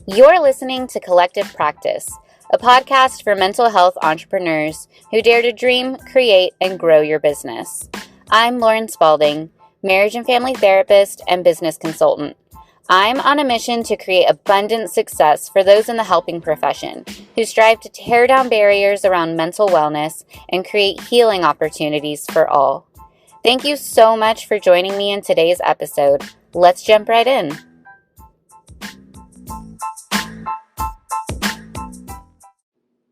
You're listening to Collective Practice, a podcast for mental health entrepreneurs who dare to dream, create, and grow your business. I'm Lauren Spalding, marriage and family therapist and business consultant. I'm on a mission to create abundant success for those in the helping profession who strive to tear down barriers around mental wellness and create healing opportunities for all. Thank you so much for joining me in today's episode. Let's jump right in.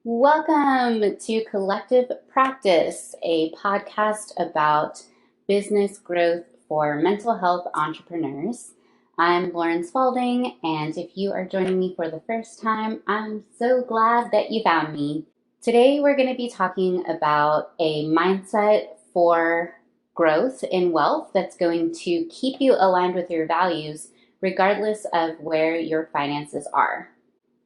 Welcome to Collective Practice, a podcast about business growth for mental health entrepreneurs. I'm Lauren Spalding, and if you are joining me for the first time, I'm so glad that you found me. Today, we're going to be talking about a mindset for growth in wealth that's going to keep you aligned with your values, regardless of where your finances are.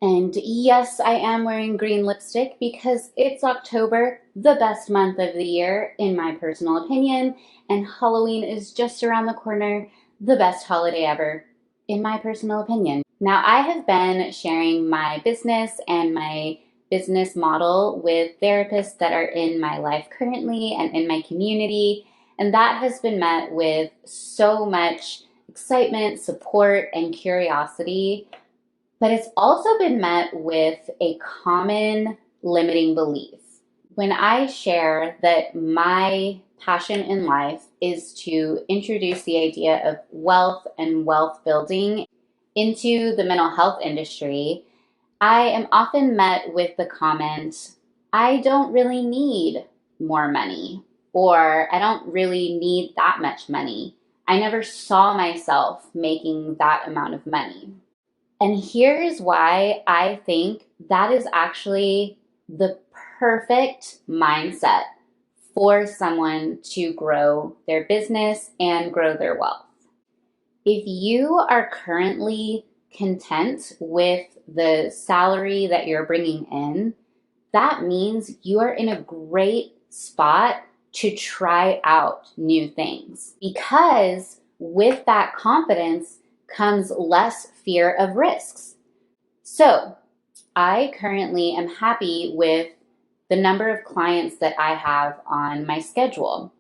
And yes, I am wearing green lipstick because it's October, the best month of the year, in my personal opinion, and Halloween is just around the corner, the best holiday ever, in my personal opinion. Now, I have been sharing my business and my business model with therapists that are in my life currently and in my community, and that has been met with so much excitement, support, and curiosity. But it's also been met with a common limiting belief. When I share that my passion in life is to introduce the idea of wealth and wealth building into the mental health industry, I am often met with the comment, I don't really need more money, or I don't really need that much money. I never saw myself making that amount of money. And here's why I think that is actually the perfect mindset for someone to grow their business and grow their wealth. If you are currently content with the salary that you're bringing in, that means you are in a great spot to try out new things. Because with that confidence comes less fear of risks. So I currently am happy with the number of clients that I have on my schedule.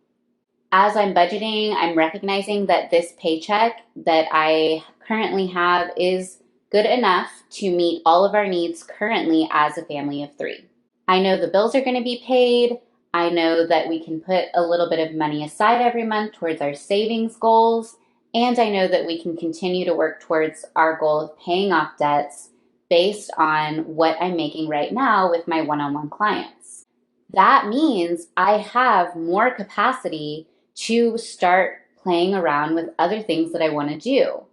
As I'm budgeting, I'm recognizing that this paycheck that I currently have is good enough to meet all of our needs currently as a family of 3. I know the bills are going to be paid. I know that we can put a little bit of money aside every month towards our savings goals. And I know that we can continue to work towards our goal of paying off debts based on what I'm making right now with my one-on-one clients. That means I have more capacity to start playing around with other things that I want to do.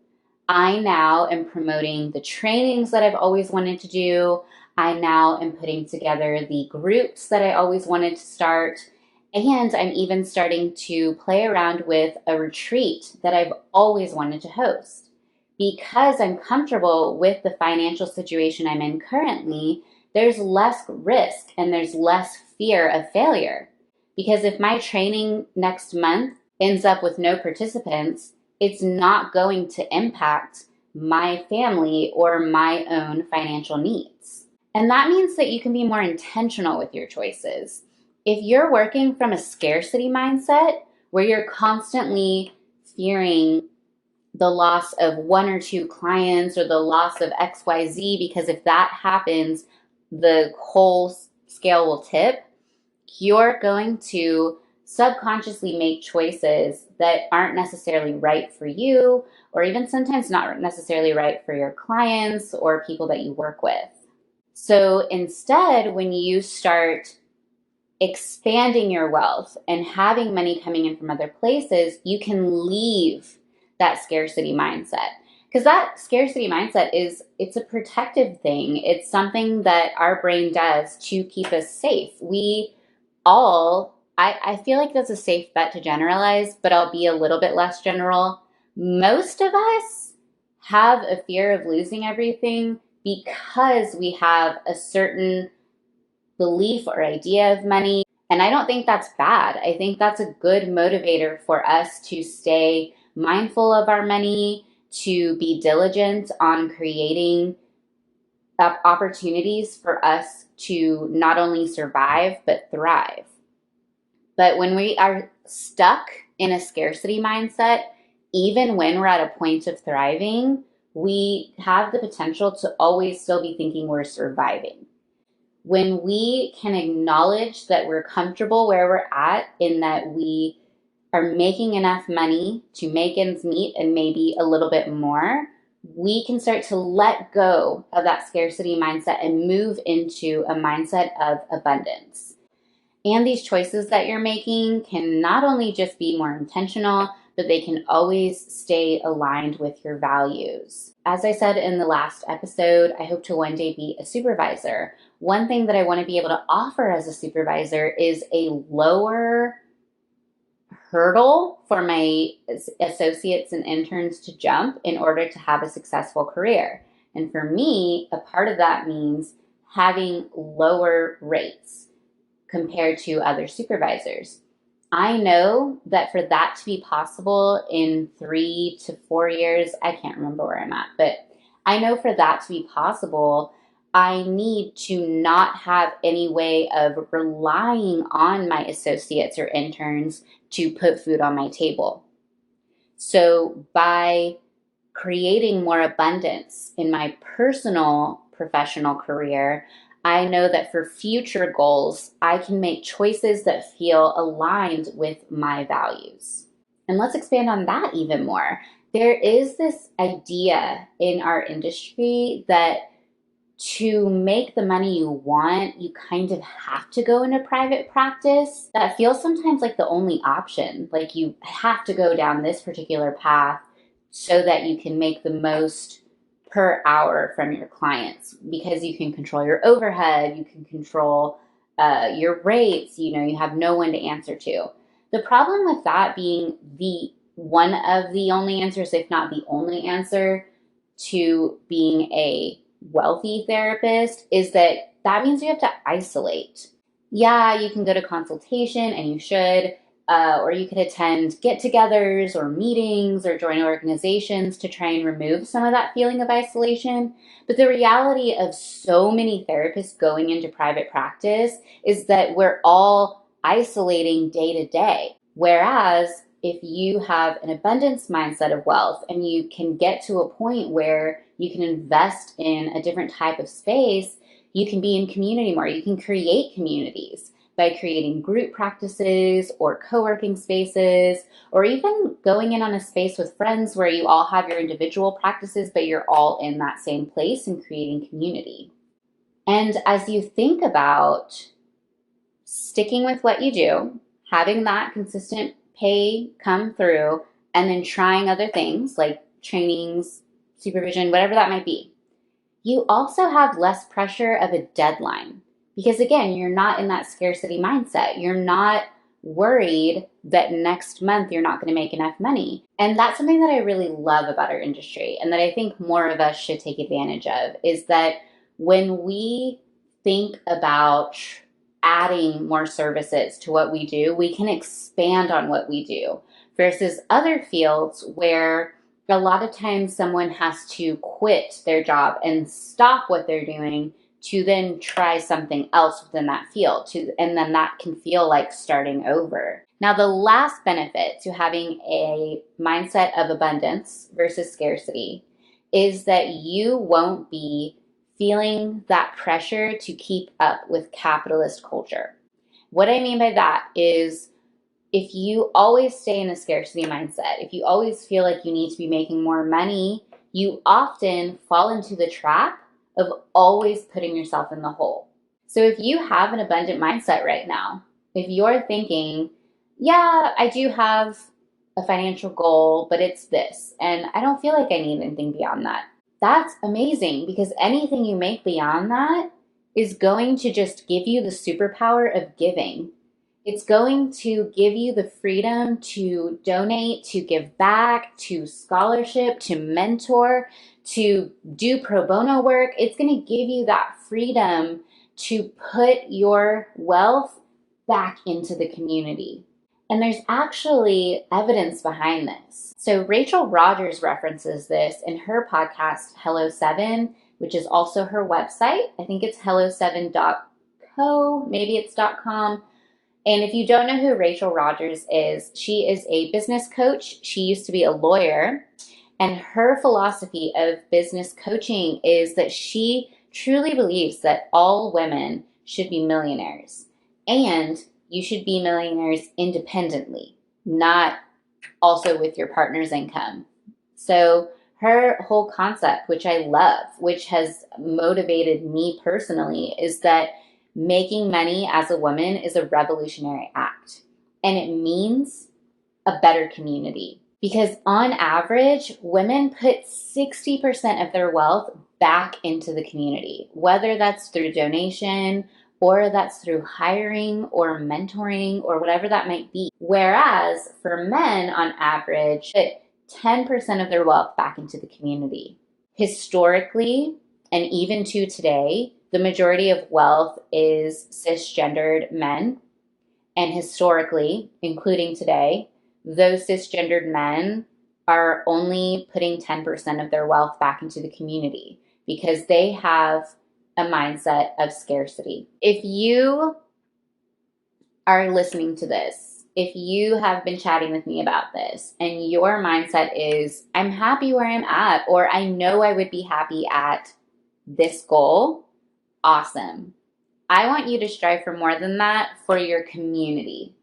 I now am promoting the trainings that I've always wanted to do. I now am putting together the groups that I always wanted to start. And I'm even starting to play around with a retreat that I've always wanted to host. Because I'm comfortable with the financial situation I'm in currently, there's less risk and there's less fear of failure. Because if my training next month ends up with no participants, it's not going to impact my family or my own financial needs. And that means that you can be more intentional with your choices. If you're working from a scarcity mindset where you're constantly fearing the loss of 1 or 2 clients or the loss of XYZ, because if that happens, the whole scale will tip, you're going to subconsciously make choices that aren't necessarily right for you, or even sometimes not necessarily right for your clients or people that you work with. So instead, when you start expanding your wealth and having money coming in from other places, you can leave that scarcity mindset. Because that scarcity mindset it's a protective thing. It's something that our brain does to keep us safe. I feel like that's a safe bet to generalize, but I'll be a little bit less general. Most of us have a fear of losing everything because we have a certain belief or idea of money. And I don't think that's bad. I think that's a good motivator for us to stay mindful of our money, to be diligent on creating opportunities for us to not only survive, but thrive. But when we are stuck in a scarcity mindset, even when we're at a point of thriving, we have the potential to always still be thinking we're surviving. When we can acknowledge that we're comfortable where we're at, in that we are making enough money to make ends meet and maybe a little bit more, we can start to let go of that scarcity mindset and move into a mindset of abundance. And these choices that you're making can not only just be more intentional, but they can always stay aligned with your values. As I said in the last episode, I hope to one day be a supervisor. One thing that I want to be able to offer as a supervisor is a lower hurdle for my associates and interns to jump in order to have a successful career. And for me, a part of that means having lower rates compared to other supervisors. I know that for that to be possible in 3 to 4 years, I can't remember where I'm at, but I know for that to be possible, I need to not have any way of relying on my associates or interns to put food on my table. So by creating more abundance in my personal professional career, I know that for future goals, I can make choices that feel aligned with my values. And let's expand on that even more. There is this idea in our industry that to make the money you want, you kind of have to go into private practice. That feels sometimes like the only option. Like you have to go down this particular path so that you can make the most per hour from your clients, because you can control your overhead, you can control your rates, you have no one to answer to. The problem with that being the one of the only answers, if not the only answer, to being a wealthy therapist is that means you have to isolate. Yeah, you can go to consultation, and you should, or you could attend get-togethers or meetings or join organizations to try and remove some of that feeling of isolation. But the reality of so many therapists going into private practice is that we're all isolating day to day. Whereas if you have an abundance mindset of wealth and you can get to a point where you can invest in a different type of space, you can be in community more. You can create communities by creating group practices or co-working spaces, or even going in on a space with friends where you all have your individual practices, but you're all in that same place and creating community. And as you think about sticking with what you do, having that consistent pay come through, and then trying other things like trainings, supervision, whatever that might be, you also have less pressure of a deadline. Because again, you're not in that scarcity mindset. You're not worried that next month you're not going to make enough money. And that's something that I really love about our industry, and that I think more of us should take advantage of, is that when we think about adding more services to what we do, we can expand on what we do versus other fields where a lot of times someone has to quit their job and stop what they're doing to then try something else within that field, and then that can feel like starting over. Now, the last benefit to having a mindset of abundance versus scarcity is that you won't be feeling that pressure to keep up with capitalist culture. What I mean by that is, if you always stay in a scarcity mindset, if you always feel like you need to be making more money, you often fall into the trap of always putting yourself in the hole. So if you have an abundant mindset right now, if you're thinking, yeah, I do have a financial goal, but it's this, and I don't feel like I need anything beyond that, that's amazing, because anything you make beyond that is going to just give you the superpower of giving. It's going to give you the freedom to donate, to give back, to scholarship, to mentor, to do pro bono work. It's going to give you that freedom to put your wealth back into the community. And there's actually evidence behind this. So Rachel Rogers references this in her podcast, Hello 7. which is also her website. I think it's hello7.co, maybe it's .com. And if you don't know who Rachel Rogers is, she is a business coach. She used to be a lawyer. And her philosophy of business coaching is that she truly believes that all women should be millionaires. And you should be millionaires independently, not also with your partner's income. So her whole concept, which I love, which has motivated me personally, is that making money as a woman is a revolutionary act. And it means a better community. Because on average, women put 60% of their wealth back into the community, whether that's through donation or that's through hiring or mentoring or whatever that might be. Whereas for men, on average, put 10% of their wealth back into the community. Historically, and even to today, the majority of wealth is cisgendered men. And historically, including today, those cisgendered men are only putting 10% of their wealth back into the community because they have a mindset of scarcity. If you are listening to this, if you have been chatting with me about this and your mindset is, I'm happy where I'm at, or I know I would be happy at this goal, awesome. I want you to strive for more than that for your community.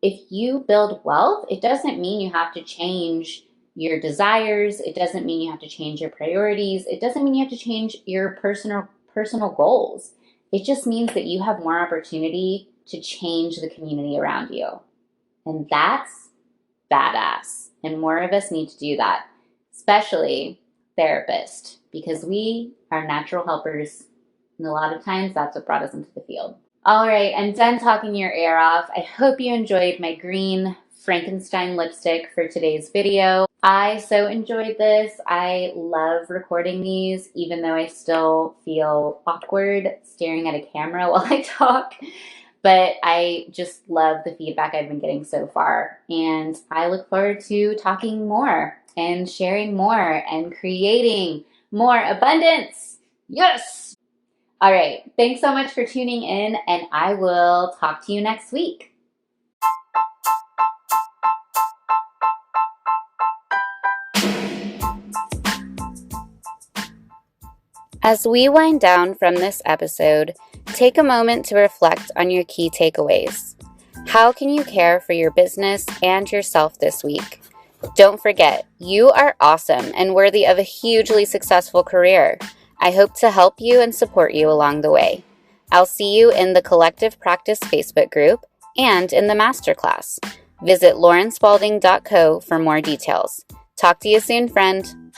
If you build wealth, it doesn't mean you have to change your desires. It doesn't mean you have to change your priorities. It doesn't mean you have to change your personal goals. It just means that you have more opportunity to change the community around you. And that's badass. And more of us need to do that, especially therapists, because we are natural helpers. And a lot of times that's what brought us into the field. All right, I'm done talking your ear off. I hope you enjoyed my green Frankenstein lipstick for today's video. I so enjoyed this. I love recording these, even though I still feel awkward staring at a camera while I talk. But I just love the feedback I've been getting so far. And I look forward to talking more and sharing more and creating more abundance. Yes! All right. Thanks so much for tuning in, and I will talk to you next week. As we wind down from this episode, take a moment to reflect on your key takeaways. How can you care for your business and yourself this week? Don't forget, you are awesome and worthy of a hugely successful career. I hope to help you and support you along the way. I'll see you in the Collective Practice Facebook group and in the masterclass. Visit laurenspalding.co for more details. Talk to you soon, friend.